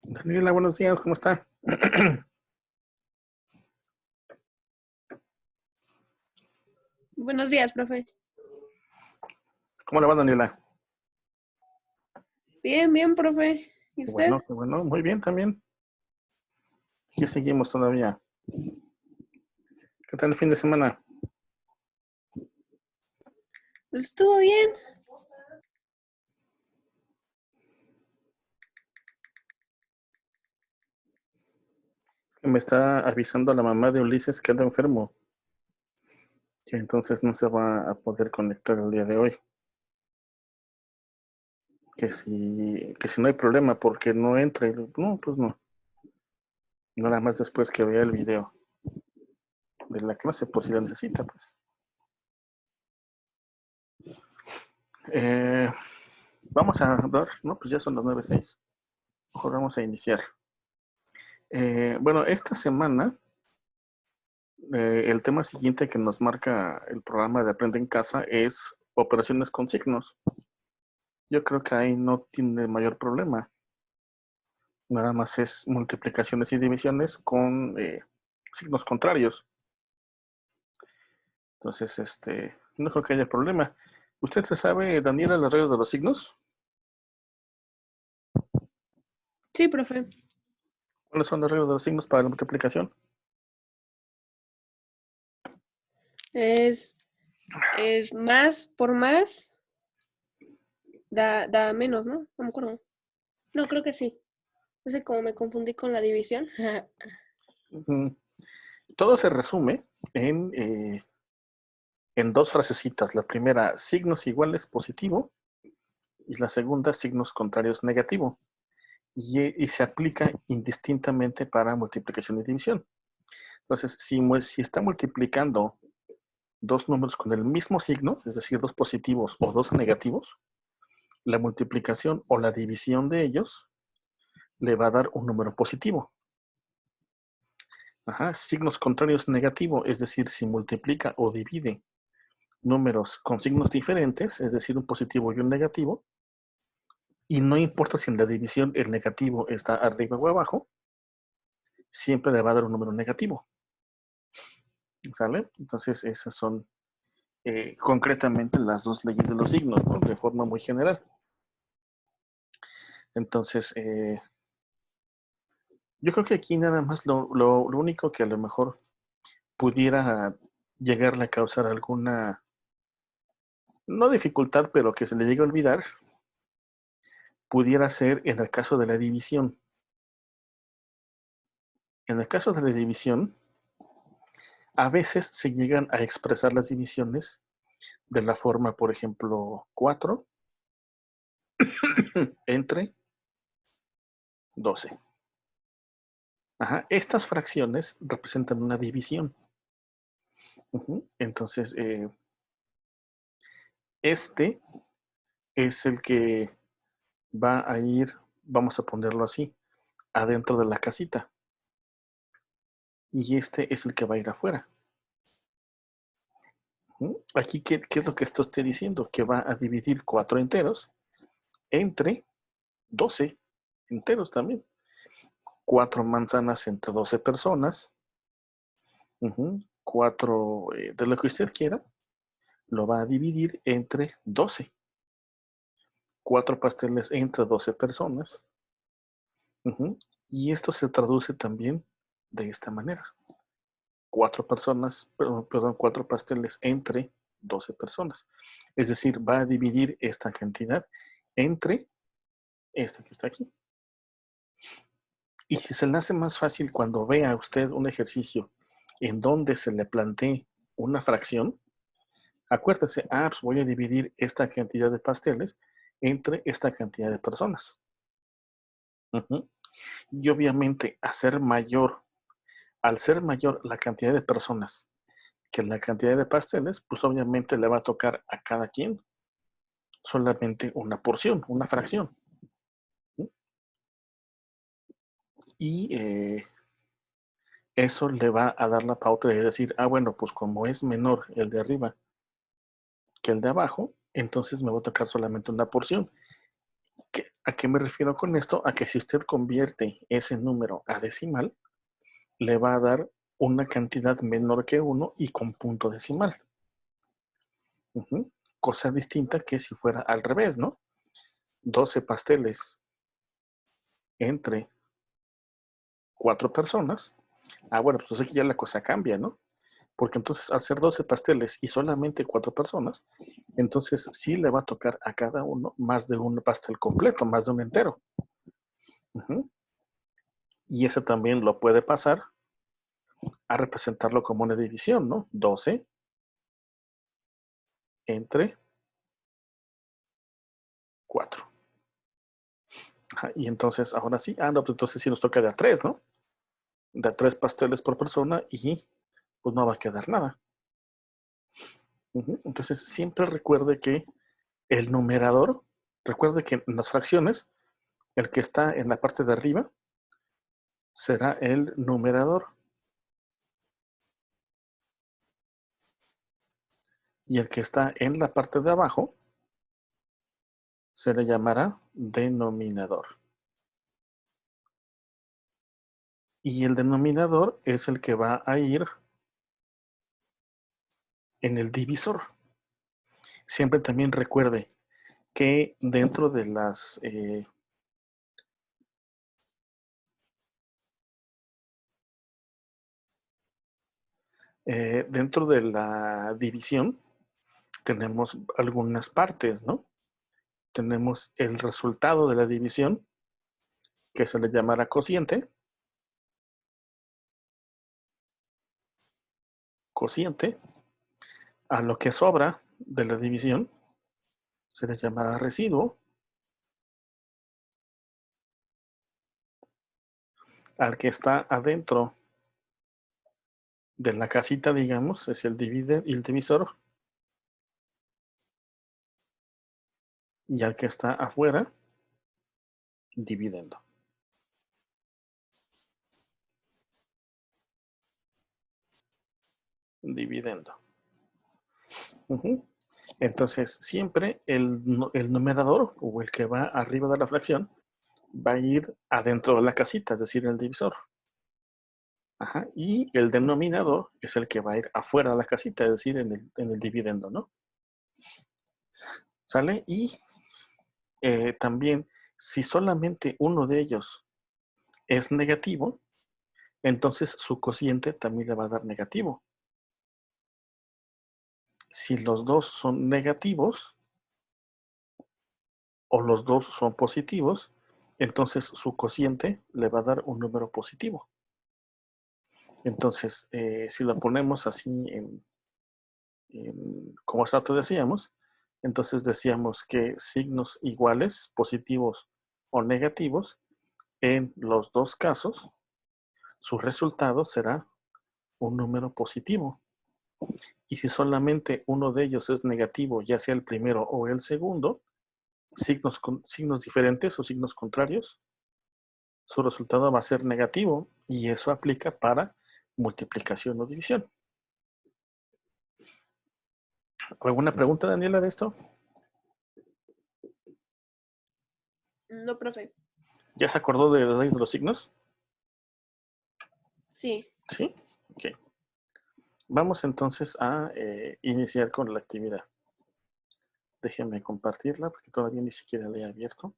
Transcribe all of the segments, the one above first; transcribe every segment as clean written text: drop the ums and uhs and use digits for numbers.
Daniela, buenos días, ¿cómo está? Buenos días, profe. ¿Cómo le va, Daniela? Bien, bien, profe. ¿Y usted? Qué bueno, muy bien también. Aquí seguimos todavía. ¿Qué tal el fin de semana? Pues estuvo bien. Me está avisando la mamá de Ulises que anda enfermo, que entonces no se va a poder conectar el día de hoy. Que si no hay problema, porque no entra. No, pues no. Nada más después que vea el video de la clase, por si la necesita, pues. Eh, Vamos a dar, no, pues ya son las 9:06. Mejor vamos a iniciar. Bueno, esta semana el tema siguiente que nos marca el programa de Aprende en Casa es operaciones con signos. Yo creo que ahí no tiene mayor problema. Nada más es multiplicaciones y divisiones con signos contrarios. Entonces, no creo que haya problema. ¿Usted se sabe, Daniela, las reglas de los signos? Sí, profe. ¿Cuáles son las reglas de los signos para la multiplicación? Es, es más por más da menos, ¿no? No me acuerdo. No, creo que sí. No sé cómo me confundí con la división. Todo se resume en dos frasecitas. La primera, signos iguales positivo, y la segunda, signos contrarios negativo. Y se aplica indistintamente para multiplicación y división. Entonces, si está multiplicando dos números con el mismo signo, es decir, dos positivos o dos negativos, la multiplicación o la división de ellos le va a dar un número positivo. Ajá, signos contrarios negativo, es decir, si multiplica o divide números con signos diferentes, es decir, un positivo y un negativo, y no importa si en la división el negativo está arriba o abajo, siempre le va a dar un número negativo. ¿Sale? Entonces, esas son concretamente las dos leyes de los signos, ¿no? De forma muy general. Entonces, yo creo que aquí nada más lo único que a lo mejor pudiera llegarle a causar alguna, no dificultad, pero que se le llegue a olvidar, pudiera ser en el caso de la división. En el caso de la división, a veces se llegan a expresar las divisiones de la forma, por ejemplo, 4 entre 12. Ajá, estas fracciones representan una división. Entonces, este es el que va a ir, vamos a ponerlo así, adentro de la casita. Y este es el que va a ir afuera. Aquí, ¿qué es lo que está usted diciendo? Que va a dividir 4 enteros entre 12 enteros también. 4 manzanas entre 12 personas. 4 de lo que usted quiera, lo va a dividir entre 12. 4 pasteles entre 12 personas. Y esto se traduce también de esta manera. 4 personas, perdón, 4 pasteles entre 12 personas. Es decir, va a dividir esta cantidad entre esta que está aquí. Y si se le hace más fácil cuando vea usted un ejercicio en donde se le plantee una fracción, acuérdese, pues voy a dividir esta cantidad de pasteles entre esta cantidad de personas. Y obviamente, al ser mayor la cantidad de personas que la cantidad de pasteles, pues obviamente le va a tocar a cada quien solamente una porción, una fracción. Y eso le va a dar la pauta de decir, bueno, pues como es menor el de arriba que el de abajo, entonces me va a tocar solamente una porción. ¿A qué me refiero con esto? A que si usted convierte ese número a decimal, le va a dar una cantidad menor que 1 y con punto decimal. Cosa distinta que si fuera al revés, ¿no? 12 pasteles entre 4 personas. Bueno, pues aquí ya la cosa cambia, ¿no? Porque entonces al ser 12 pasteles y solamente 4 personas, entonces sí le va a tocar a cada uno más de un pastel completo, más de un entero. Y ese también lo puede pasar a representarlo como una división, ¿no? 12 entre 4. Y entonces, ahora sí, no, pues entonces sí nos toca de a 3, ¿no? De a 3 pasteles por persona y pues no va a quedar nada. Entonces, siempre recuerde que el numerador, recuerde que en las fracciones, el que está en la parte de arriba será el numerador. Y el que está en la parte de abajo se le llamará denominador. Y el denominador es el que va a ir en el divisor. Siempre también recuerde que dentro de las dentro de la división tenemos algunas partes, ¿no? Tenemos el resultado de la división, que se le llamará cociente. Cociente. A lo que sobra de la división se le llamará residuo. Al que está adentro de la casita, digamos, es el divisor. Y al que está afuera, dividendo. Dividendo. Entonces, siempre el numerador o el que va arriba de la fracción va a ir adentro de la casita, es decir, el divisor. Y el denominador es el que va a ir afuera de la casita, es decir, en el dividendo, ¿no? ¿Sale? Y también, si solamente uno de ellos es negativo, entonces su cociente también le va a dar negativo. Si los dos son negativos o los dos son positivos, entonces su cociente le va a dar un número positivo. Entonces, si lo ponemos así como hasta te decíamos, entonces decíamos que signos iguales, positivos o negativos, en los dos casos, su resultado será un número positivo. Y si solamente uno de ellos es negativo, ya sea el primero o el segundo, signos diferentes o signos contrarios, su resultado va a ser negativo y eso aplica para multiplicación o división. ¿Alguna pregunta, Daniela, de esto? No, profe. ¿Ya se acordó de las leyes de los signos? Sí. Sí. Ok. Vamos entonces a iniciar con la actividad. Déjenme compartirla porque todavía ni siquiera la he abierto.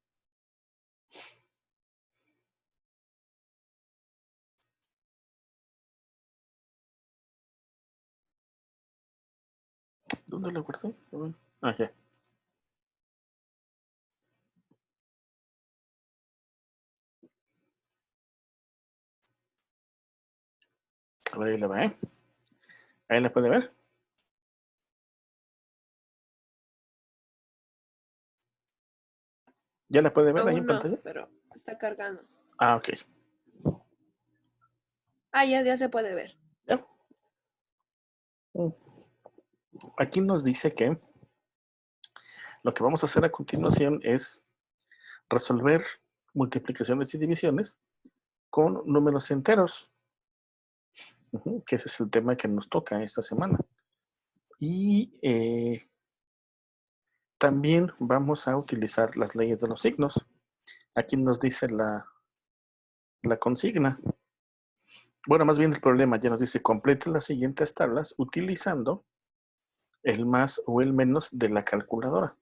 ¿Dónde la guardé? Ya. A ver, ahí la va, ¿eh? Ahí la puede ver. ¿Ya la puede ver ahí en Aún no, pantalla? pero está cargando. Ok. Ya se puede ver. Ya. Aquí nos dice que lo que vamos a hacer a continuación es resolver multiplicaciones y divisiones con números enteros, que ese es el tema que nos toca esta semana. Y también vamos a utilizar las leyes de los signos. Aquí nos dice la consigna. Bueno, más bien el problema ya nos dice complete las siguientes tablas utilizando el más o el menos de la calculadora.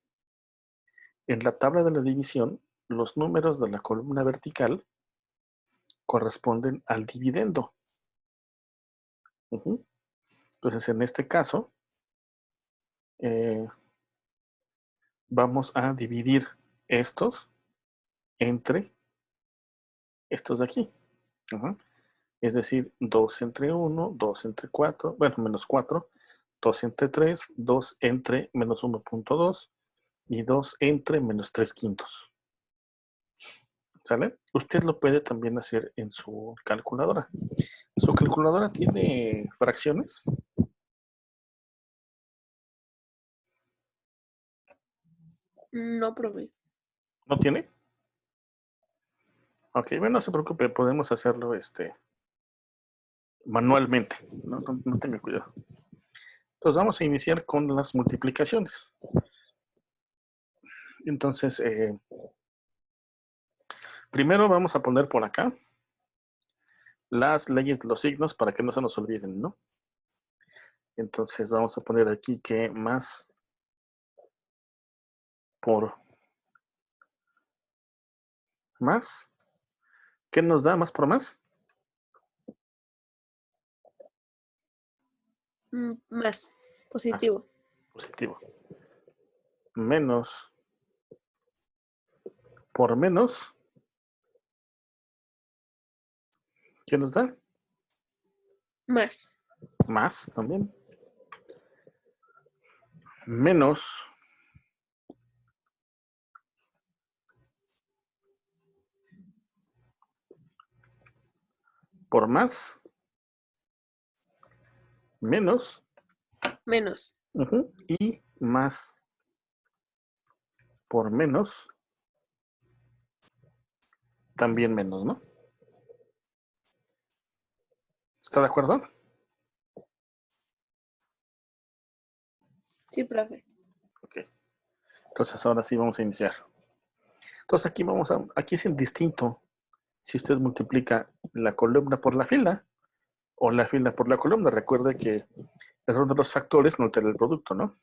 En la tabla de la división, los números de la columna vertical corresponden al dividendo. Entonces, en este caso, vamos a dividir estos entre estos de aquí. Es decir, 2 entre 1, 2 entre 4, bueno, menos 4, 2 entre 3, 2 entre menos 1.2 y 2 entre menos 3 quintos. ¿Sale? Usted lo puede también hacer en su calculadora. ¿Su calculadora tiene fracciones? No, profe. ¿No tiene? Ok, bueno, no se preocupe, podemos hacerlo manualmente. No tenga cuidado. Entonces vamos a iniciar con las multiplicaciones. Entonces, primero vamos a poner por acá las leyes de los signos para que no se nos olviden, ¿no? Entonces vamos a poner aquí que más por más. ¿Qué nos da más por más? Más. Más. Positivo. Positivo. Menos por menos. ¿Qué nos da? Más. Más también. Menos por más. Menos. Menos. Y más por menos. También menos, ¿no? ¿Está de acuerdo? Sí, profe. Ok. Entonces ahora sí vamos a iniciar. Entonces aquí es el distinto. Si usted multiplica la columna por la fila o la fila por la columna, recuerde que el error de los factores no altera el producto, ¿no?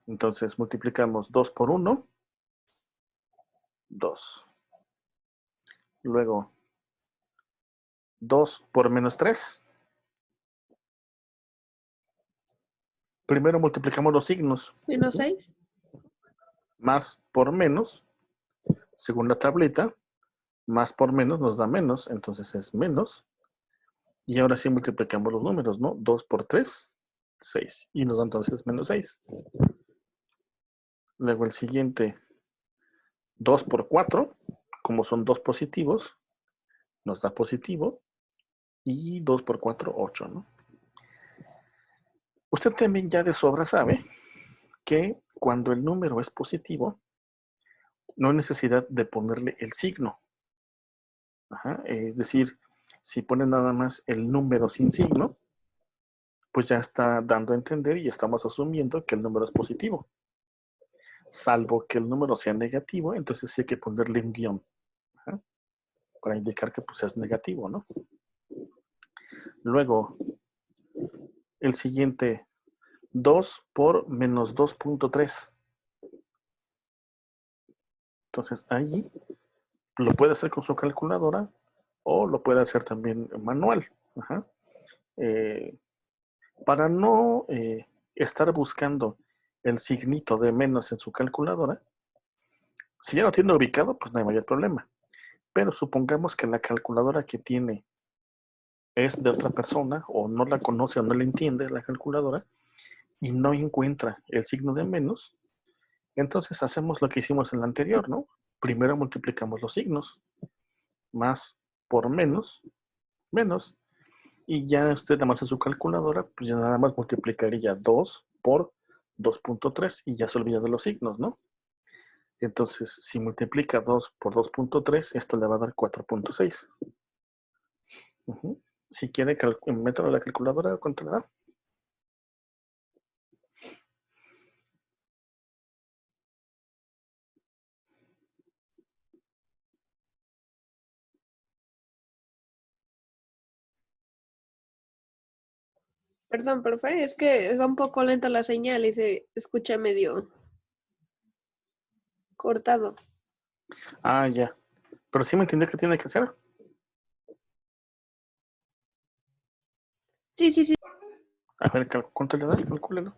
Entonces multiplicamos 2 por 1, 2. Luego 2 por menos 3. Primero multiplicamos los signos. Menos 6. Más por menos, según la tablita, más por menos nos da menos, entonces es menos. Y ahora sí multiplicamos los números, ¿no? 2 por 3, 6. Y nos da entonces menos 6. Luego el siguiente, 2 por 4, como son dos positivos, nos da positivo. Y 2 por 4, 8, ¿no? Usted también ya de sobra sabe que cuando el número es positivo, no hay necesidad de ponerle el signo. Es decir, si pone nada más el número sin signo, pues ya está dando a entender y estamos asumiendo que el número es positivo. Salvo que el número sea negativo, entonces sí hay que ponerle un guión para indicar que pues es negativo, ¿no? Luego, el siguiente, 2 por menos 2.3. Entonces ahí lo puede hacer con su calculadora o lo puede hacer también manual. Para no estar buscando el signito de menos en su calculadora, si ya lo tiene ubicado, pues no hay mayor problema. Pero supongamos que la calculadora que tiene es de otra persona o no la conoce o no la entiende la calculadora y no encuentra el signo de menos, entonces hacemos lo que hicimos en la anterior, ¿no? Primero multiplicamos los signos. Más por menos, menos. Y ya usted nada más en su calculadora, pues ya nada más multiplicaría 2 por 2.3 y ya se olvida de los signos, ¿no? Entonces, si multiplica 2 por 2.3, esto le va a dar 4.6. Si quiere, métalo a la calculadora, ¿cuánto le da? Perdón, profe, es que va un poco lenta la señal y se escucha medio cortado. Ah, ya. Pero sí me entendió que tiene que hacer. Sí, sí, sí. A ver, ¿cuánto le da? Calcúlelo.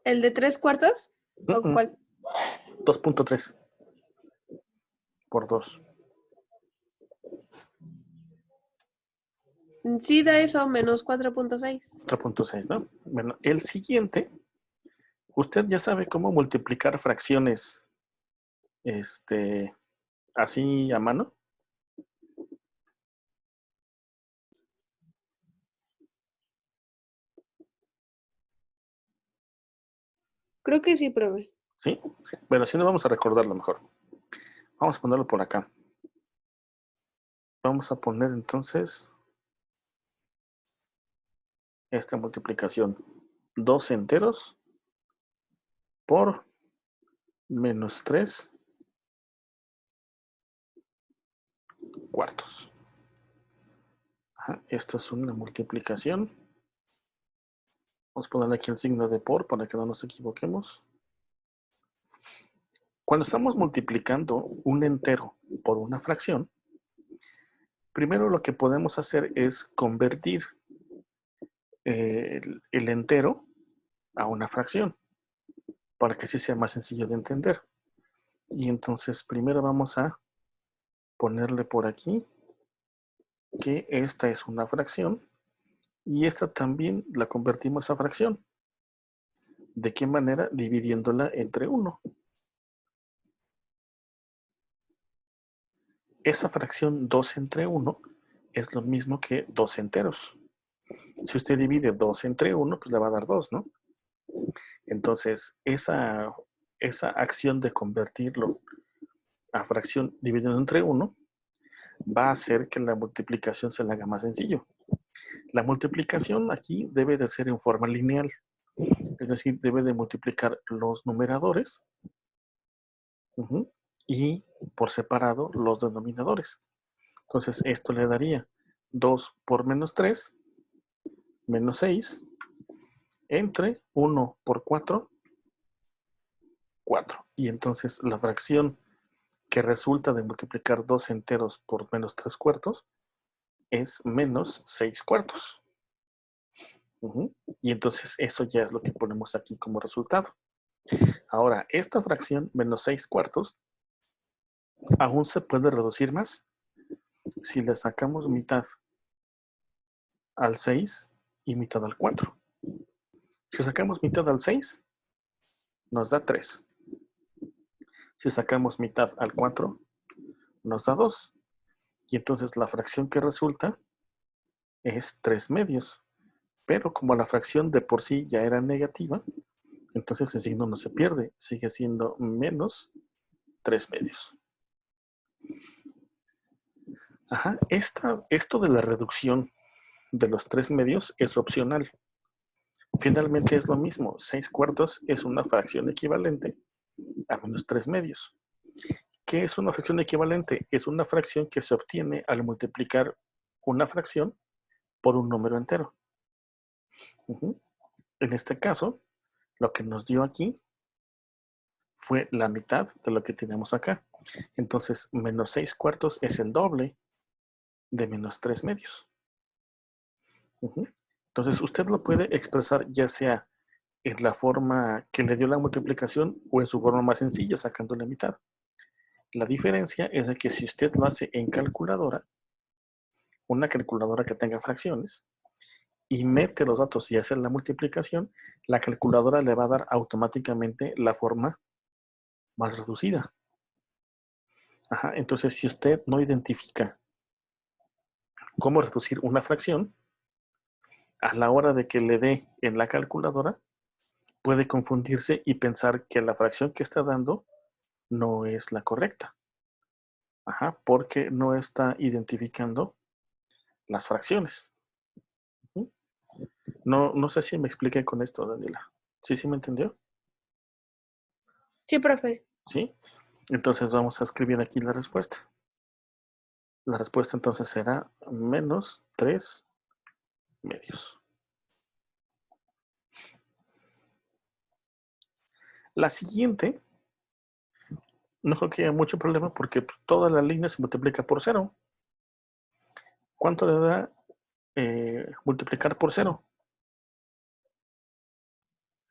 ¿El de 3/4? ¿O cuál? 2.3 por 2. Sí, da eso, menos 4.6. 4.6, ¿no? Bueno, el siguiente, usted ya sabe cómo multiplicar fracciones, así a mano. Creo que sí, profe. ¿Sí? Bueno, si no, vamos a recordarlo mejor. Vamos a ponerlo por acá. Vamos a poner entonces esta multiplicación. 2 enteros por menos 3 cuartos. Ajá, esto es una multiplicación. Vamos a ponerle aquí el signo de por para que no nos equivoquemos. Cuando estamos multiplicando un entero por una fracción, primero lo que podemos hacer es convertir el entero a una fracción para que así sea más sencillo de entender. Y entonces primero vamos a ponerle por aquí que esta es una fracción y esta también la convertimos a fracción. ¿De qué manera? Dividiéndola entre 1. Esa fracción 2 entre 1 es lo mismo que 2 enteros. Si usted divide 2 entre 1, pues le va a dar 2, ¿no? Entonces, esa acción de convertirlo a fracción dividiendo entre 1 va a hacer que la multiplicación se le haga más sencillo. La multiplicación aquí debe de ser en forma lineal, es decir, debe de multiplicar los numeradores y por separado los denominadores. Entonces, esto le daría 2 por menos 3, menos 6, entre 1 por 4, 4. Y entonces la fracción que resulta de multiplicar 2 enteros por menos 3 cuartos es menos 6 cuartos. Y entonces eso ya es lo que ponemos aquí como resultado. Ahora, esta fracción menos 6 cuartos aún se puede reducir más si le sacamos mitad al 6 y mitad al 4. Si sacamos mitad al 6, nos da 3. Si sacamos mitad al 4, nos da 2. Y entonces la fracción que resulta es 3 medios. Pero como la fracción de por sí ya era negativa, entonces el signo no se pierde, sigue siendo menos 3 medios. Ajá, esto de la reducción de los 3 medios es opcional. Finalmente es lo mismo, 6 cuartos es una fracción equivalente a menos 3 medios. ¿Qué es una fracción equivalente? Es una fracción que se obtiene al multiplicar una fracción por un número entero. En este caso, lo que nos dio aquí fue la mitad de lo que tenemos acá. Entonces, menos 6 cuartos es el doble de menos 3 medios. Entonces, usted lo puede expresar ya sea en la forma que le dio la multiplicación o en su forma más sencilla, sacando la mitad. La diferencia es de que si usted lo hace en calculadora, una calculadora que tenga fracciones, y mete los datos y hace la multiplicación, la calculadora le va a dar automáticamente la forma más reducida. Ajá, entonces, si usted no identifica cómo reducir una fracción, a la hora de que le dé en la calculadora, puede confundirse y pensar que la fracción que está dando no es la correcta. Ajá, porque no está identificando las fracciones. No sé si me expliqué con esto, Daniela. ¿Sí me entendió? Sí, profe. ¿Sí? Entonces vamos a escribir aquí la respuesta. La respuesta entonces será menos 3 medios. La siguiente, no creo que haya mucho problema porque pues, toda la línea se multiplica por 0. ¿Cuánto le da multiplicar por 0?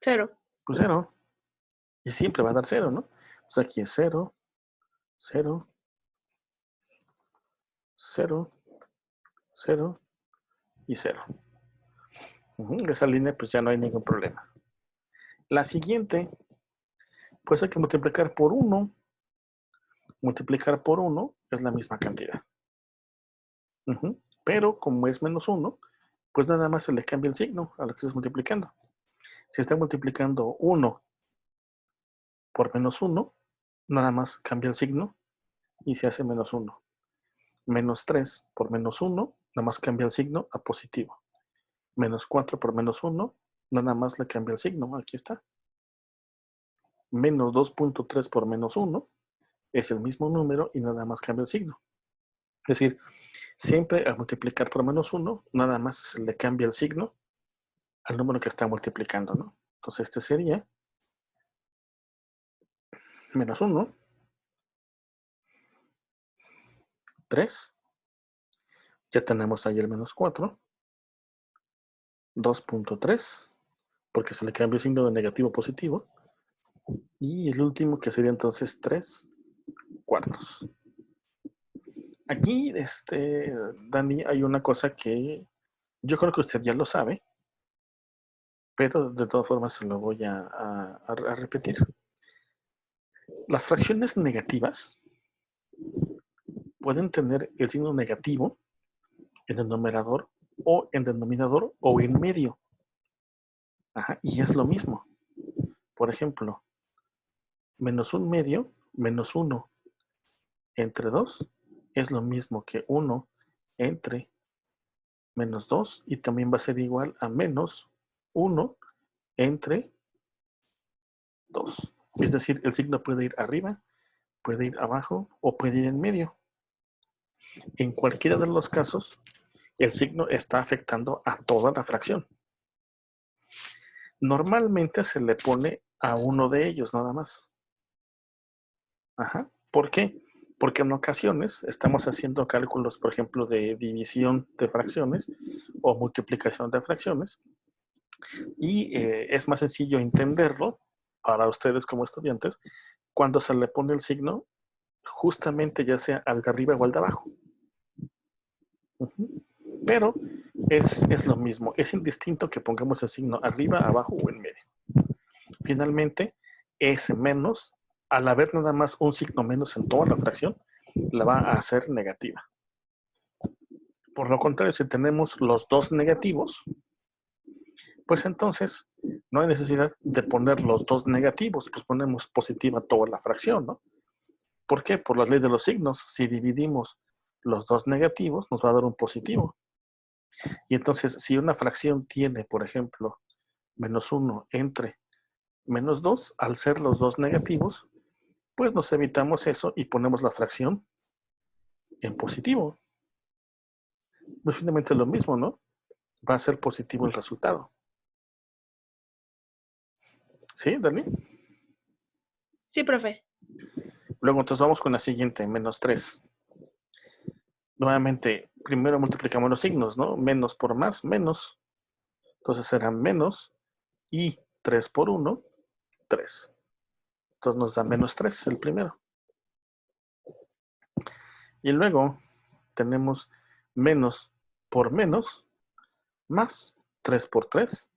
0. Pues 0. Y siempre va a dar 0, ¿no? Pues aquí es 0, 0, 0, 0 y 0. Esa línea pues ya no hay ningún problema. La siguiente, pues hay que multiplicar por 1. Multiplicar por 1 es la misma cantidad. Pero como es menos 1, pues nada más se le cambia el signo a lo que estás multiplicando. Si está multiplicando 1 por menos 1, nada más cambia el signo y se hace menos 1. Menos 3 por menos 1, nada más cambia el signo a positivo. Menos 4 por menos 1, nada más le cambia el signo. Aquí está. Menos 2.3 por menos 1 es el mismo número y nada más cambia el signo. Es decir, siempre al multiplicar por menos 1, nada más se le cambia el signo al número que está multiplicando, ¿no? Entonces este sería menos 1, 3, ya tenemos ahí el menos 4, 2.3, porque se le cambia el signo de negativo a positivo, y el último que sería entonces 3 cuartos. Aquí, Dani, hay una cosa que yo creo que usted ya lo sabe, pero de todas formas se lo voy a repetir. Las fracciones negativas pueden tener el signo negativo en el numerador o en denominador o en medio. Y es lo mismo. Por ejemplo, menos 1 medio, menos 1 entre 2 es lo mismo que 1 entre menos 2 y también va a ser igual a menos 1 entre 2. Es decir, el signo puede ir arriba, puede ir abajo o puede ir en medio. En cualquiera de los casos, el signo está afectando a toda la fracción. Normalmente se le pone a uno de ellos nada más. ¿Por qué? Porque en ocasiones estamos haciendo cálculos, por ejemplo, de división de fracciones o multiplicación de fracciones y es más sencillo entenderlo para ustedes como estudiantes cuando se le pone el signo justamente ya sea al de arriba o al de abajo. Pero es lo mismo, es indistinto que pongamos el signo arriba, abajo o en medio. Finalmente, ese menos, al haber nada más un signo menos en toda la fracción, la va a hacer negativa. Por lo contrario, si tenemos los dos negativos, pues entonces no hay necesidad de poner los dos negativos, pues ponemos positiva toda la fracción, ¿no? ¿Por qué? Por la ley de los signos, si dividimos los dos negativos, nos va a dar un positivo. Y entonces, si una fracción tiene, por ejemplo, menos 1 entre menos 2, al ser los dos negativos, pues nos evitamos eso y ponemos la fracción en positivo. Pues finalmente lo mismo, ¿no? Va a ser positivo el resultado. ¿Sí, Dani? Sí, profe. Luego entonces vamos con la siguiente, menos 3. Nuevamente, primero multiplicamos los signos, ¿no? Menos por más, menos. Entonces será menos y 3 por 1, 3. Entonces nos da menos 3 el primero. Y luego tenemos menos por menos más 3 por 3,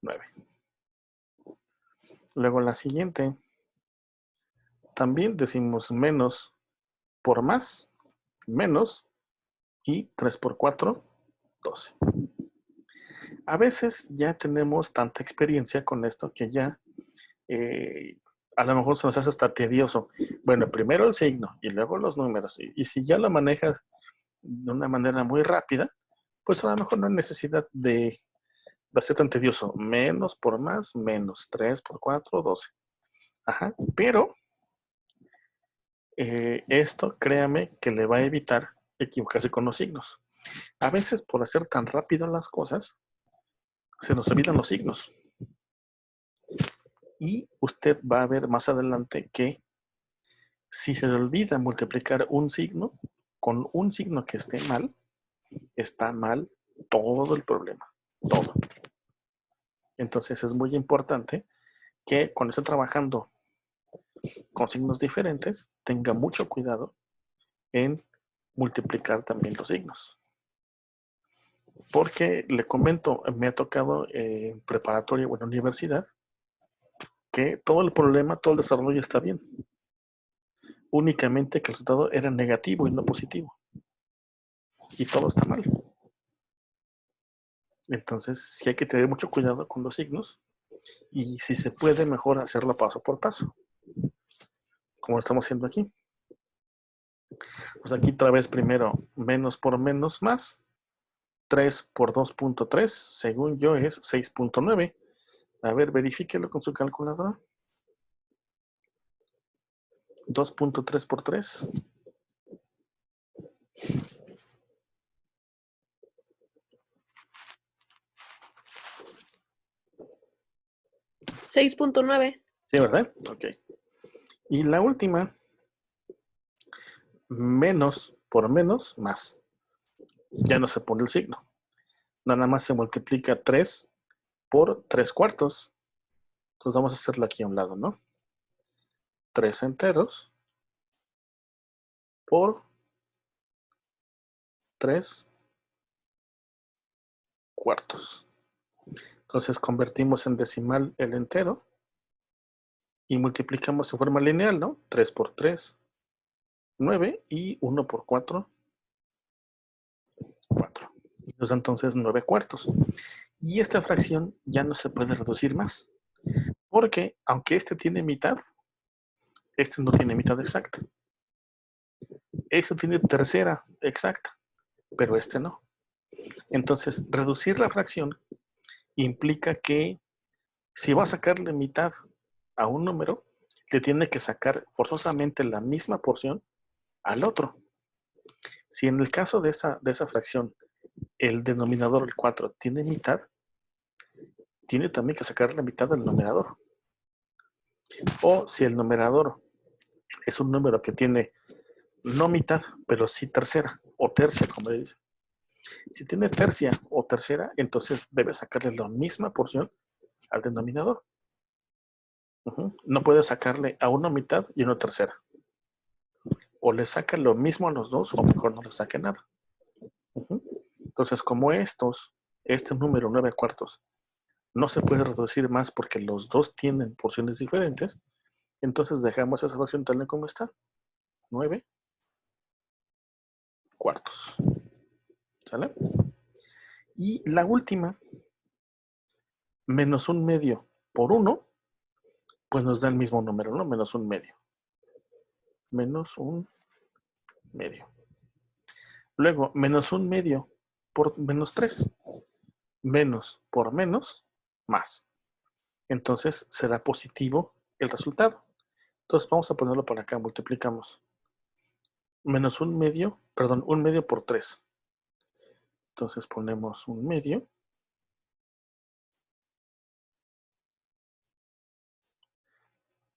9. Luego la siguiente, también decimos menos por más, menos, y 3 por 4, 12. A veces ya tenemos tanta experiencia con esto que ya a lo mejor se nos hace hasta tedioso. Bueno, primero el signo y luego los números. Y si ya lo manejas de una manera muy rápida, pues a lo mejor no hay necesidad de hacer tan tedioso. Menos por más, menos 3 por 4, 12. Pero esto, créame, que le va a evitar equivocarse con los signos. A veces, por hacer tan rápido las cosas, se nos olvidan los signos. Y usted va a ver más adelante que si se le olvida multiplicar un signo con un signo que esté mal, está mal todo el problema. Todo. Entonces es muy importante que cuando esté trabajando con signos diferentes, tenga mucho cuidado en multiplicar también los signos. Porque le comento, me ha tocado en preparatoria o en universidad que todo el problema, todo el desarrollo está bien. Únicamente que el resultado era negativo y no positivo. Y todo está mal. Entonces, sí hay que tener mucho cuidado con los signos y si se puede, mejor hacerlo paso por paso, como lo estamos haciendo aquí. Pues aquí otra vez primero menos por menos más. 3 por 2.3, según yo es 6.9. A ver, verifíquelo con su calculadora. 2.3 por 3. 6.9. Sí, ¿verdad? Ok. Y la última, menos por menos más. Ya no se pone el signo. Nada más se multiplica 3 por 3 cuartos. Entonces vamos a hacerlo aquí a un lado, ¿no? 3 enteros por 3 cuartos. Entonces convertimos en decimal el entero y multiplicamos en forma lineal, ¿no? 3 por 3, 9 y 1 por 4, 4. Nos da entonces 9 cuartos. Y esta fracción ya no se puede reducir más. Porque aunque este tiene mitad, este no tiene mitad exacta. Este tiene tercera exacta, pero este no. Entonces, reducir la fracción implica que si va a sacarle mitad a un número, le tiene que sacar forzosamente la misma porción al otro. Si en el caso de esa fracción el denominador, el 4, tiene mitad, tiene también que sacar la mitad del numerador. O si el numerador es un número que tiene no mitad, pero sí tercera o tercia, como le dice. Si tiene tercia o tercera, entonces debe sacarle la misma porción al denominador. No puede sacarle a una mitad y una tercera. O le saca lo mismo a los dos, o mejor no le saque nada. Entonces, como este número 9 cuartos, no se puede reducir más porque los dos tienen porciones diferentes, entonces dejamos esa fracción tal y como está. 9 cuartos. ¿Sale? Y la última, menos un medio por 1, pues nos da el mismo número, ¿no? Menos un medio. Menos un medio. Luego, menos un medio por menos 3. Menos por menos, más. Entonces será positivo el resultado. Entonces vamos a ponerlo por acá, multiplicamos. Menos un medio, perdón, un medio por 3. Entonces ponemos un medio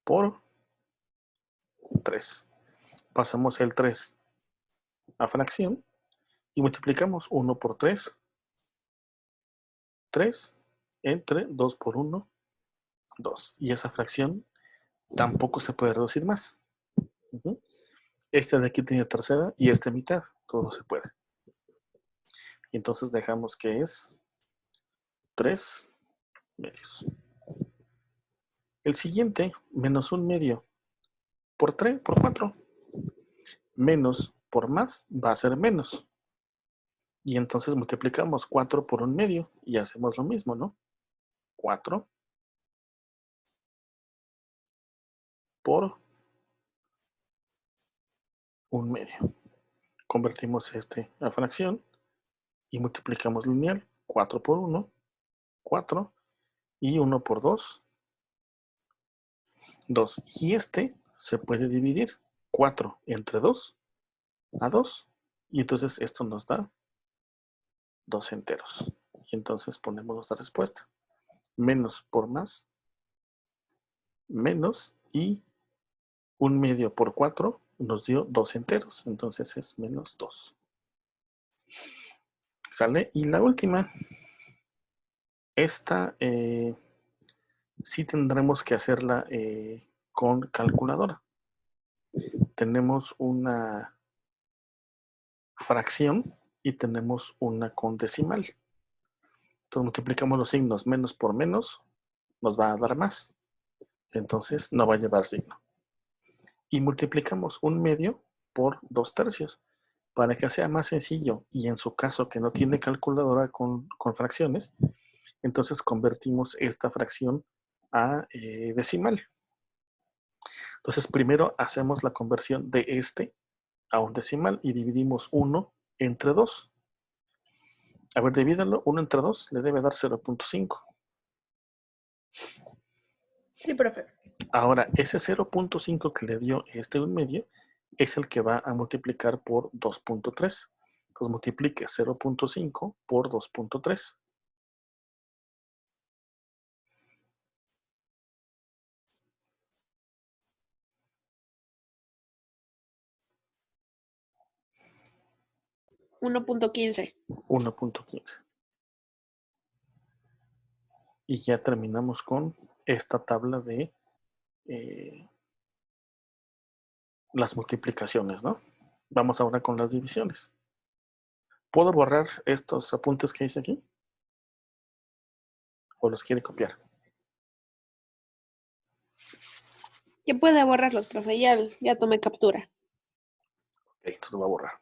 por 3. Pasamos el 3 a fracción y multiplicamos 1 por 3. 3 entre 2 por 1, 2. Y esa fracción tampoco se puede reducir más. Este de aquí tiene tercera y este mitad. Todo se puede. Y entonces dejamos que es 3 medios. El siguiente, menos un medio por 3, por 4. Menos por más va a ser menos. Y entonces multiplicamos 4 por un medio y hacemos lo mismo, ¿no? 4 por un medio. Convertimos este a fracción y multiplicamos lineal. 4 por 1, 4. Y 1 por 2, 2. Y este se puede dividir. 4 entre 2, a 2. Y entonces esto nos da 2 enteros. Y entonces ponemos nuestra respuesta. Menos por más, menos, y 1/2 por 4 nos dio 2 enteros. Entonces es menos 2. ¿Sale? Y la última, esta sí tendremos que hacerla con calculadora. Tenemos una fracción y tenemos una con decimal. Entonces multiplicamos los signos, menos por menos nos va a dar más. Entonces no va a llevar signo. Y multiplicamos 1/2 por 2/3 para que sea más sencillo. Y en su caso que no tiene calculadora con fracciones, entonces convertimos esta fracción a decimal. Entonces primero hacemos la conversión de este a un decimal y dividimos 1 entre 2. A ver, divídanlo. 1 entre 2 le debe dar 0.5. Sí, profe. Ahora, ese 0.5 que le dio este 1/2 es el que va a multiplicar por 2.3. Entonces multiplique 0.5 por 2.3. $1.15. 1.15. Y ya terminamos con esta tabla de las multiplicaciones, ¿no? Vamos ahora con las divisiones. ¿Puedo borrar estos apuntes que hice aquí? ¿O los quiere copiar? Ya puede borrarlos, profe. Ya tomé captura. Ok, esto lo voy a borrar.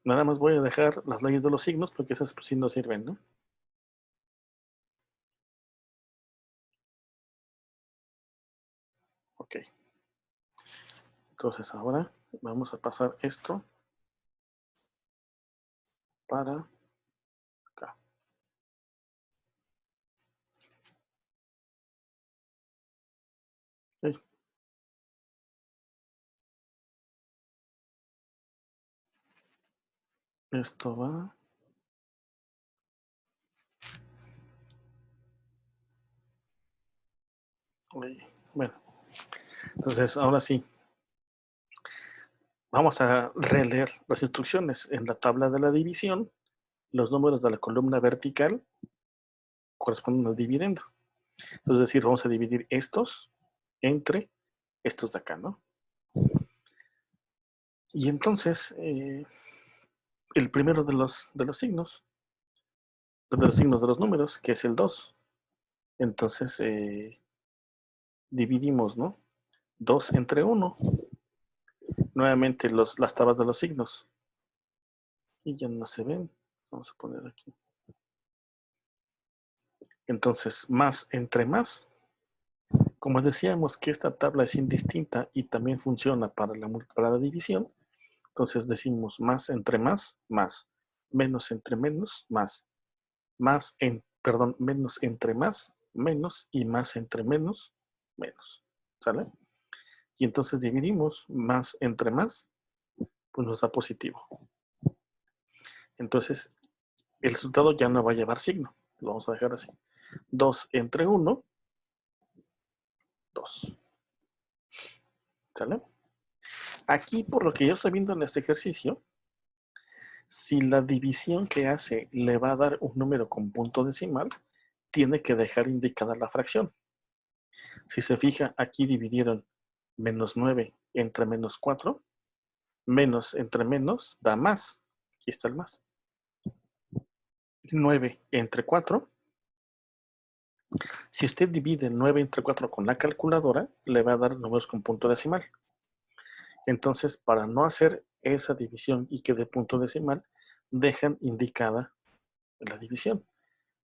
Nada más voy a dejar las leyes de los signos porque esas sí no sirven, ¿no? Ok. Entonces ahora vamos a pasar esto para acá. Ok. Esto va. Bueno, entonces ahora sí. Vamos a releer las instrucciones. En la tabla de la división, los números de la columna vertical corresponden al dividendo. Es decir, vamos a dividir estos entre estos de acá, ¿no? Y entonces, el primero de los signos, de los números, que es el 2. Entonces, dividimos, ¿no? 2 entre 1. Nuevamente las tablas de los signos. Y ya no se ven. Vamos a poner aquí. Entonces, más entre más. Como decíamos que esta tabla es indistinta y también funciona para la división, entonces decimos más entre más, más. Menos entre menos, más. Menos entre más, menos. Y más entre menos, menos. ¿Sale? Y entonces dividimos más entre más, pues nos da positivo. Entonces, el resultado ya no va a llevar signo. Lo vamos a dejar así. 2 entre 1, 2. ¿Sale? Aquí, por lo que yo estoy viendo en este ejercicio, si la división que hace le va a dar un número con punto decimal, tiene que dejar indicada la fracción. Si se fija, aquí dividieron menos 9 entre menos 4. Menos entre menos da más. Aquí está el más. 9 entre 4. Si usted divide 9 entre 4 con la calculadora, le va a dar números con punto decimal. Entonces, para no hacer esa división y que dé punto decimal, dejan indicada la división.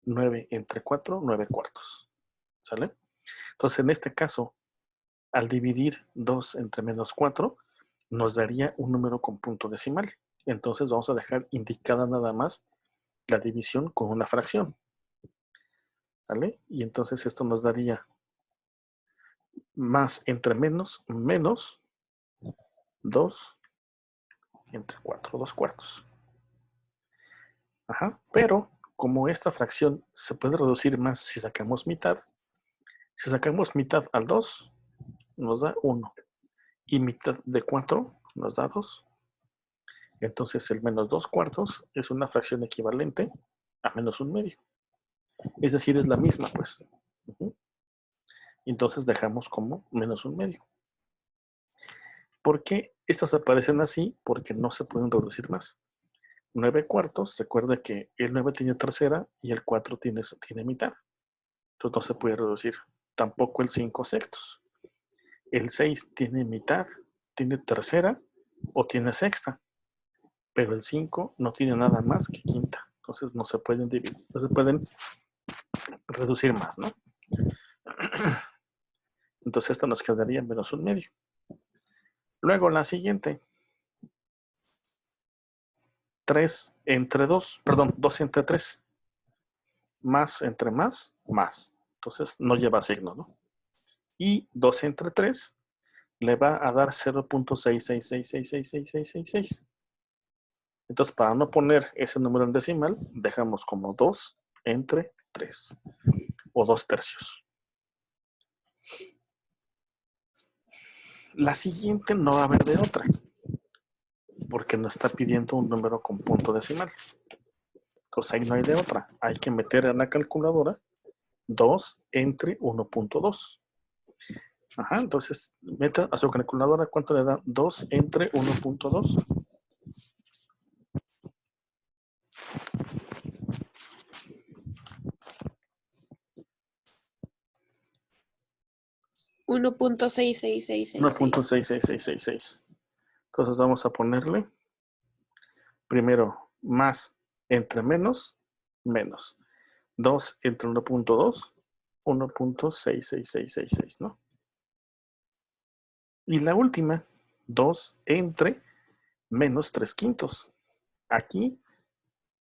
9 entre 4, 9 cuartos. ¿Sale? Entonces, en este caso, al dividir 2 entre menos 4, nos daría un número con punto decimal. Entonces, vamos a dejar indicada nada más la división con una fracción. ¿Vale? Y entonces esto nos daría más entre menos, menos 2 entre 4, 2 cuartos. Ajá, pero como esta fracción se puede reducir más si sacamos mitad, si sacamos mitad al 2, nos da 1. Y mitad de 4 nos da 2. Entonces el menos 2 cuartos es una fracción equivalente a menos un medio. Es decir, es la misma, pues. Entonces dejamos como menos un medio. ¿Por qué estas aparecen así? Porque no se pueden reducir más. 9 cuartos, recuerda que el 9 tiene tercera y el 4 tiene mitad. Entonces no se puede reducir. Tampoco el 5 sextos. El 6 tiene mitad, tiene tercera o tiene sexta. Pero el 5 no tiene nada más que quinta. Entonces no se pueden dividir, no se pueden reducir más, ¿no? Entonces esta nos quedaría menos un medio. Luego la siguiente. 3 entre 2, perdón, 2 entre 3. Más entre más, más. Entonces no lleva signo, ¿no? Y 2 entre 3 le va a dar 0.666666666. Entonces, para no poner ese número en decimal, dejamos como 2 entre 3 o 2 tercios. La siguiente no va a haber de otra, porque nos está pidiendo un número con punto decimal. Entonces ahí no hay de otra. Hay que meter en la calculadora 2 entre 1.2. Ajá, entonces meta a su calculadora cuánto le da 2 entre 1.2. 1.66666. 1.66666. Entonces vamos a ponerle primero más entre menos, menos. 2 entre 1.2, 1.66666, ¿no? Y la última, 2 entre menos 3 quintos. Aquí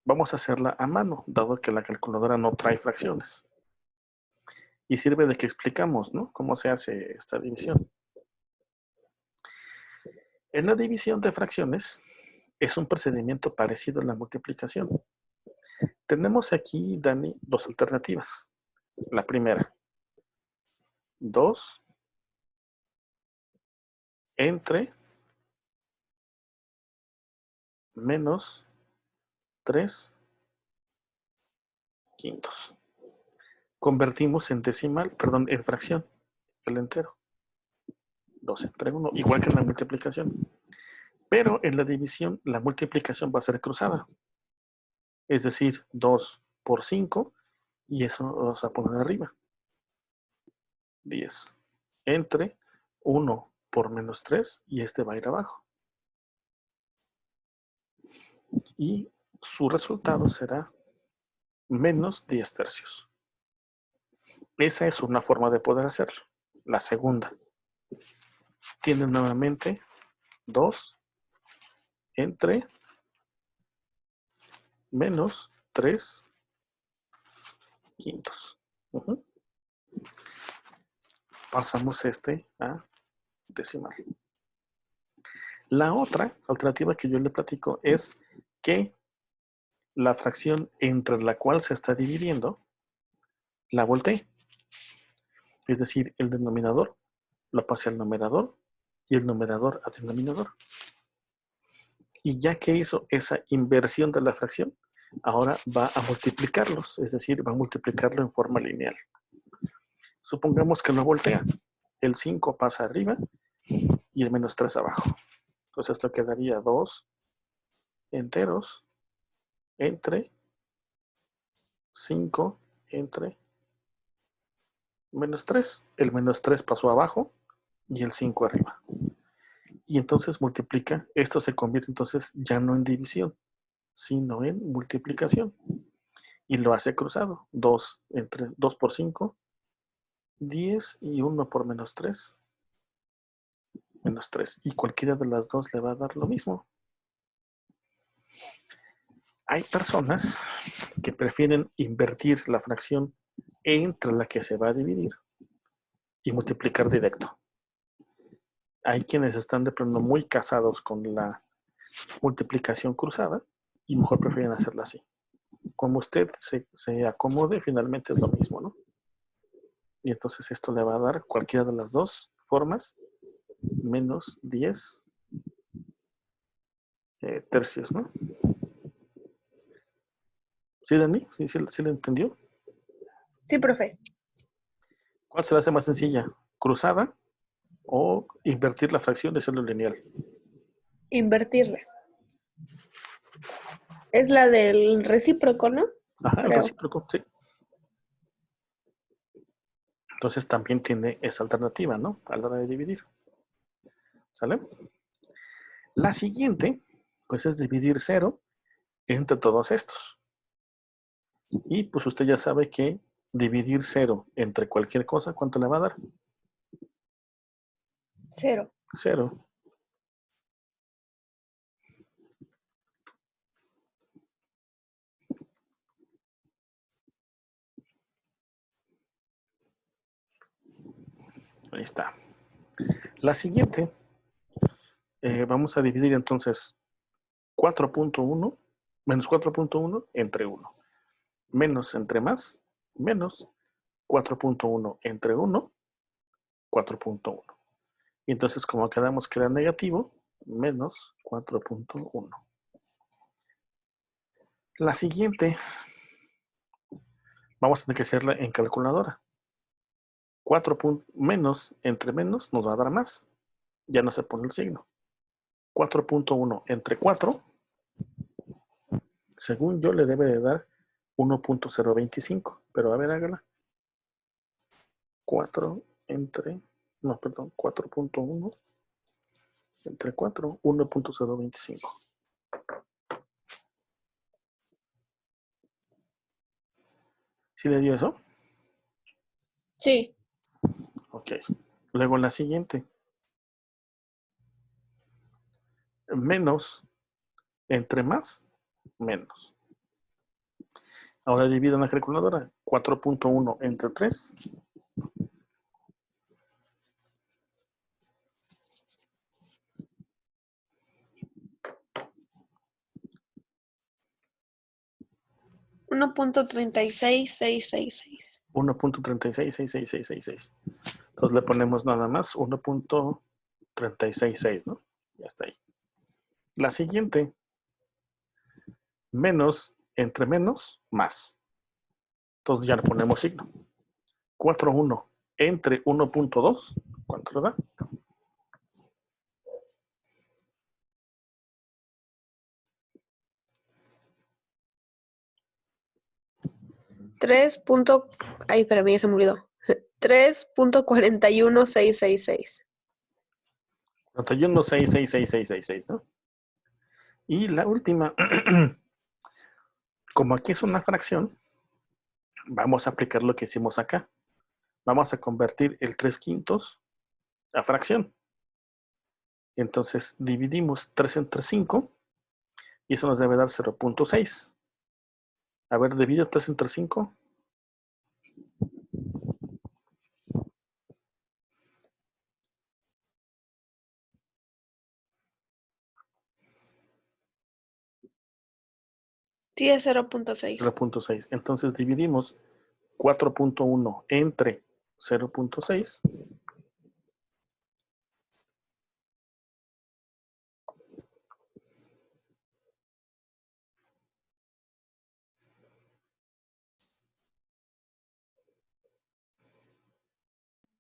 vamos a hacerla a mano, dado que la calculadora no trae fracciones. Y sirve de que explicamos, ¿no?, cómo se hace esta división. En la división de fracciones es un procedimiento parecido a la multiplicación. Tenemos aquí, Dani, dos alternativas. La primera, 2 entre menos 3 quintos. Convertimos en decimal, perdón, en fracción, el entero. 2 entre 1, igual que en la multiplicación. Pero en la división, la multiplicación va a ser cruzada. Es decir, 2 por 5, y eso lo vamos a poner arriba. 10 entre 1 por menos 3, y este va a ir abajo. Y su resultado será menos 10 tercios. Esa es una forma de poder hacerlo. La segunda, tiene nuevamente 2 entre menos 3 quintos. Pasamos este a decimal. La otra alternativa que yo le platico es que la fracción entre la cual se está dividiendo la voltee. Es decir, el denominador lo pase al numerador y el numerador al denominador. Y ya que hizo esa inversión de la fracción, ahora va a multiplicarlos, es decir, va a multiplicarlo en forma lineal. Supongamos que lo voltea. El 5 pasa arriba y el menos 3 abajo. Entonces esto quedaría 2 enteros entre 5 entre menos 3. El menos 3 pasó abajo y el 5 arriba. Y entonces multiplica. Esto se convierte entonces ya no en división, sino en multiplicación. Y lo hace cruzado. 2 por 5, 10, y 1 por menos 3, menos 3. Y cualquiera de las dos le va a dar lo mismo. Hay personas que prefieren invertir la fracción entre la que se va a dividir y multiplicar directo. Hay quienes están de plano muy casados con la multiplicación cruzada y mejor prefieren hacerla así. Como usted se acomode, finalmente es lo mismo, ¿no? Y entonces esto le va a dar cualquiera de las dos formas, menos 10 tercios, ¿no? ¿Sí, Dani? ¿Sí le entendió? Sí, profe. ¿Cuál se le hace más sencilla? ¿Cruzada o invertir la fracción de hacerlo lineal? Invertirla. Es la del recíproco, ¿no? Ajá, el Creo. recíproco, sí. Entonces también tiene esa alternativa, ¿no? A la hora de dividir. ¿Sale? La siguiente, pues es dividir 0 entre todos estos. Y pues usted ya sabe que dividir 0 entre cualquier cosa, ¿cuánto le va a dar? 0. 0. Ahí está. La siguiente, vamos a dividir entonces 4.1 menos 4.1 entre 1. Menos entre más, menos 4.1 entre 1, 4.1. Y entonces como quedamos que era negativo, menos 4.1. La siguiente, vamos a tener que hacerla en calculadora. 4 menos entre menos nos va a dar más. Ya no se pone el signo. 4.1 entre 4, según yo le debe de dar 1.025. Pero a ver, hágala. 4 entre, no, perdón, 4.1 entre 4, 1.025. ¿Sí le dio eso? Sí. Ok. Luego la siguiente. Menos entre más, menos. Ahora divido en la calculadora. 4.1 entre 3. 1.36666. 1.366666. Entonces le ponemos nada más 1.366, ¿no? Ya está ahí. La siguiente. Menos entre menos, más. Entonces ya le ponemos signo. 4.1 entre 1.2. ¿Cuánto le da? 3. Ay, espérame, ya se me olvidó. 3.41666. 41.66666, ¿no? Y la última, como aquí es una fracción, vamos a aplicar lo que hicimos acá. Vamos a convertir el 3/5 a fracción. Entonces dividimos 3 entre 5 y eso nos debe dar 0.6. A ver, divide 3 entre 5. 0.6. 0.6. Entonces dividimos 4.1 entre 0.6.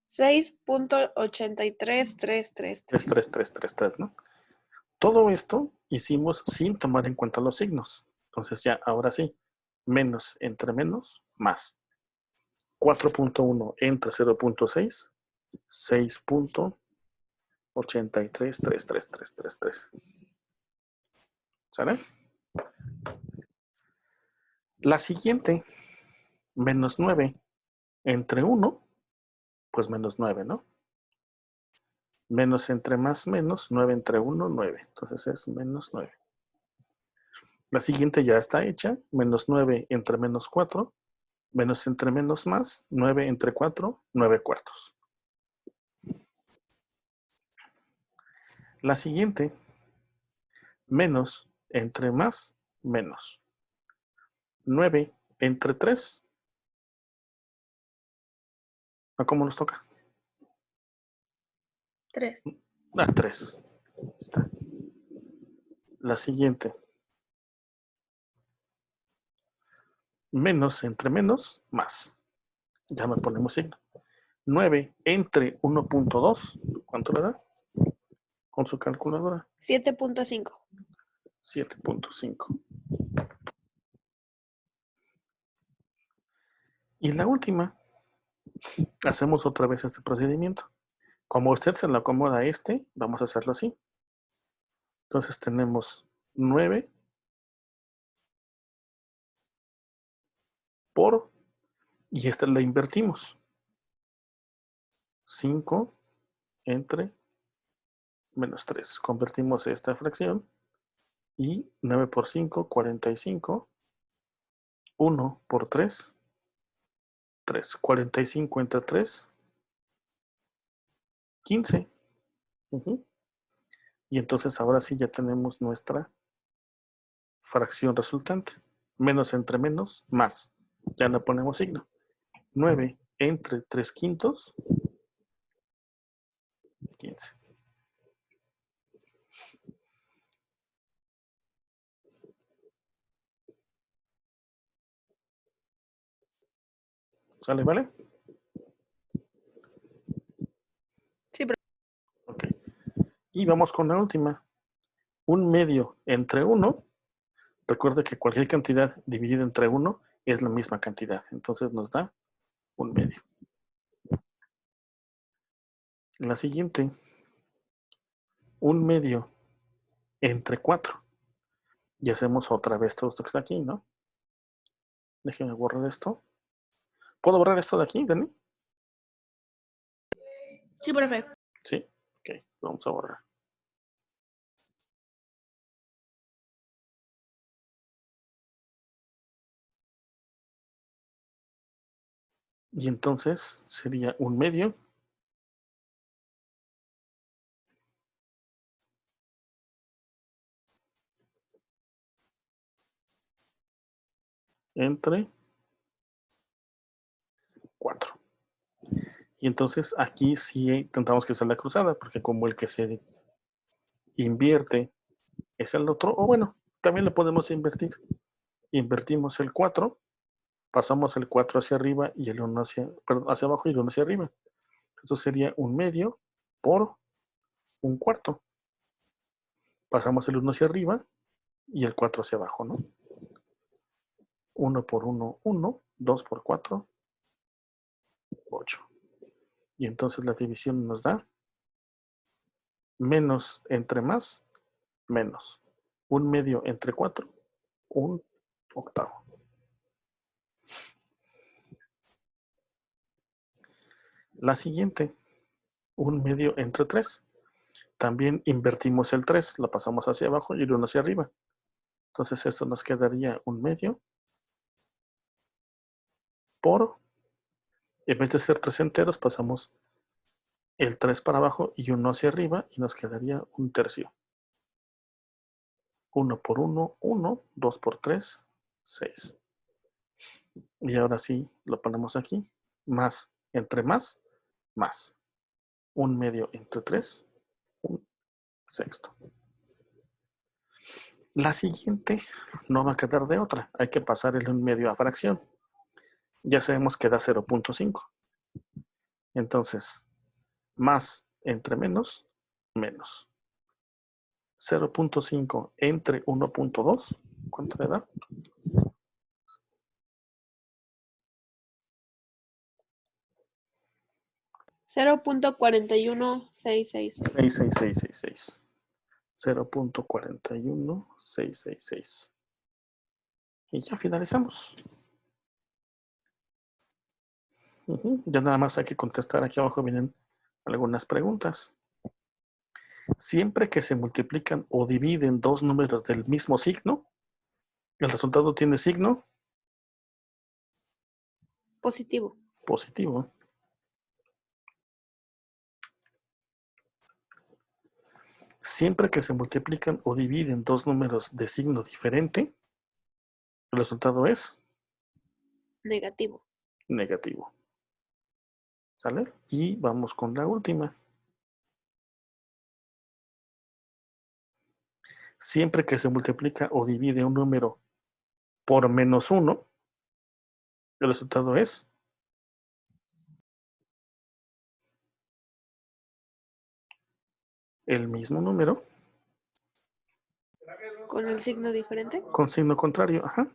6.83333. 33333, ¿no? Todo esto hicimos sin tomar en cuenta los signos. Entonces ya, ahora sí, menos entre menos, más. 4.1 entre 0.6, 6.8333333. ¿Sale? La siguiente, menos 9 entre 1, pues menos 9, ¿no? Menos entre más menos, 9 entre 1, 9. Entonces es menos 9. La siguiente ya está hecha, menos 9 entre menos 4, menos entre menos más, 9 entre 4, 9 cuartos. La siguiente, menos entre más, menos. 9 entre 3. ¿A cómo nos toca? 3. 3. Está. La siguiente, menos entre menos, más. Ya me ponemos signo. 9 entre 1.2, ¿cuánto le da? Con su calculadora. 7.5. 7.5. Y la última, hacemos otra vez este procedimiento. Como usted se lo acomoda a este, vamos a hacerlo así. Entonces tenemos 9 por, y esta la invertimos. 5 entre menos 3. Convertimos esta fracción y 9 por 5, 45. 1 por 3, 3. 45 entre 3, 15. Y entonces ahora sí ya tenemos nuestra fracción resultante. Menos entre menos, más. Ya no ponemos signo. 9 entre 3 quintos, 15. ¿Sale, vale? Sí, pero Ok. Y vamos con la última. Un medio entre 1. Recuerda que cualquier cantidad dividida entre 1 es la misma cantidad. Entonces nos da un medio. La siguiente. Un medio entre 4. Y hacemos otra vez todo esto que está aquí, ¿no? Déjenme borrar esto. ¿Puedo borrar esto de aquí, Dani? sí, profe. Sí. Ok, vamos a borrar. Y entonces sería un medio entre 4. Y entonces aquí sí tentamos que sea la cruzada, porque como el que se invierte es el otro, o bueno, también lo podemos invertir. Invertimos el 4, pasamos el 4 hacia arriba y el 1 hacia abajo y el 1 hacia arriba. Eso sería un medio por un cuarto. Pasamos el 1 hacia arriba y el 4 hacia abajo, ¿no? 1 por 1, 1, 2 por 4, 8. Y entonces la división nos da menos entre más, menos. Un medio entre 4, un octavo. La siguiente, un medio entre 3. También invertimos el 3, lo pasamos hacia abajo y el 1 hacia arriba. Entonces esto nos quedaría un medio por, en vez de ser 3 enteros, pasamos el 3 para abajo y 1 hacia arriba y nos quedaría un tercio. 1 por 1, 1, 2 por 3, 6. Y ahora sí lo ponemos aquí. Más entre más, más. Un medio entre 3, un sexto. La siguiente no va a quedar de otra. Hay que pasar el 1 medio a fracción. Ya sabemos que da 0.5. Entonces, más entre menos, menos. 0.5 entre 1.2, ¿cuánto le da? 0.41666. 66666. 0.41666. Y ya finalizamos. Ya nada más hay que contestar. Aquí abajo vienen algunas preguntas. Siempre que se multiplican o dividen dos números del mismo signo, el resultado tiene signo Positivo. positivo. Siempre que se multiplican o dividen dos números de signo diferente, el resultado es Negativo. negativo. ¿Sale? Y vamos con la última. Siempre que se multiplica o divide un número por -1, el resultado es el mismo número ¿Con el signo diferente? con signo contrario. Ajá.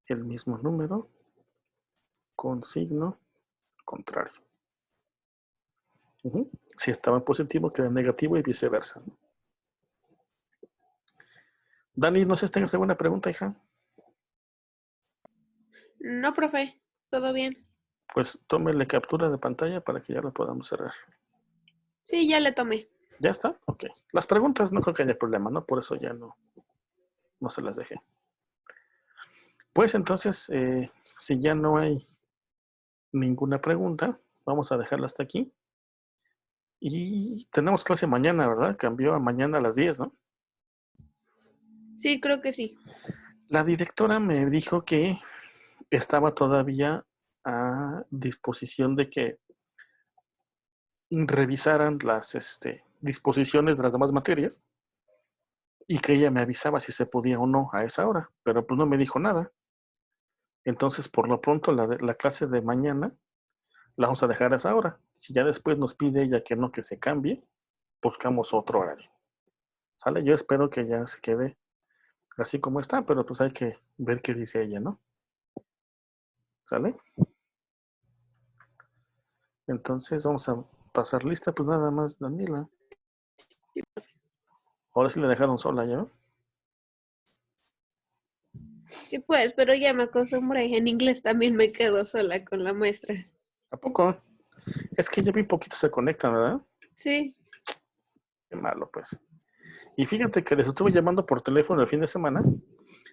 El mismo número con signo contrario. Si estaba en positivo, queda en negativo y viceversa. Dani, no sé si tengas alguna pregunta, hija. No, profe. Todo bien. Pues tómele captura de pantalla para que ya la podamos cerrar. Sí, ya le tomé. ¿Ya está? Ok. Las preguntas no creo que haya problema, ¿no? Por eso ya no se las dejé. Pues entonces, si ya no hay ninguna pregunta, vamos a dejarla hasta aquí. Y tenemos clase mañana, ¿verdad? Cambió a mañana a las 10, ¿no? Sí, creo que sí. La directora me dijo que estaba todavía a disposición de que revisaran las disposiciones de las demás materias y que ella me avisaba si se podía o no a esa hora, pero pues no me dijo nada. Entonces, por lo pronto, la clase de mañana la vamos a dejar a esa hora. Si ya después nos pide ella que no, que se cambie, buscamos otro horario. ¿Sale? Yo espero que ya se quede así como está, pero pues hay que ver qué dice ella, ¿no? ¿Sale? Entonces vamos a pasar lista, pues nada más, Daniela. Ahora sí le dejaron sola, ¿ya? Sí, pues, pero ya me acostumbré. En inglés también me quedo sola con la maestra. ¿A poco? Es que ya vi poquito se conectan, ¿verdad? Sí. Qué malo, pues. Y fíjate que les estuve llamando por teléfono el fin de semana,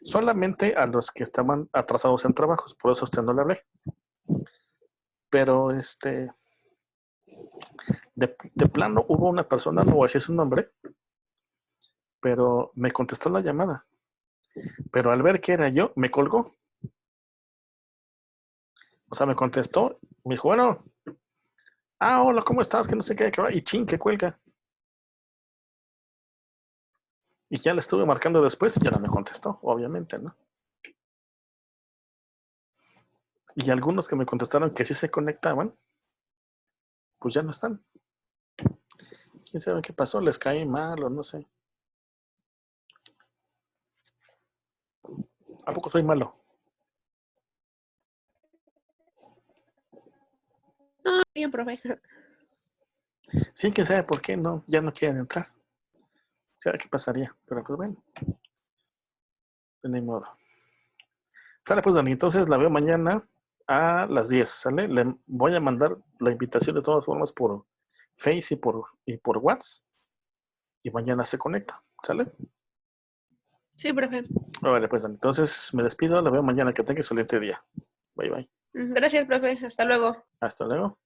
solamente a los que estaban atrasados en trabajos, por eso usted no le hablé. Pero de plano hubo una persona, no voy a decir su nombre, pero me contestó la llamada. Pero al ver que era yo, me colgó. O sea, me contestó, me dijo, bueno, hola, ¿cómo estás? Que no sé qué, y chin, que cuelga. Y ya le estuve marcando después y ya no me contestó, obviamente, ¿no? Y algunos que me contestaron que sí se conectaban, pues ya no están. ¿Quién sabe qué pasó? ¿Les cae mal o no sé? ¿A poco soy malo? No, bien, profe. Sí, quién sabe por qué no, ya no quieren entrar. ¿Sabe qué pasaría? Pero pues bueno, de ni modo. Sale pues, Dani, entonces la veo mañana a las 10, ¿sale? Le voy a mandar la invitación de todas formas por Face y por WhatsApp. Y mañana se conecta, ¿sale? Sí, profe. Vale, pues Dani, entonces me despido, la veo mañana, que tenga excelente día. Bye, bye. Gracias, profe. Hasta luego. Hasta luego.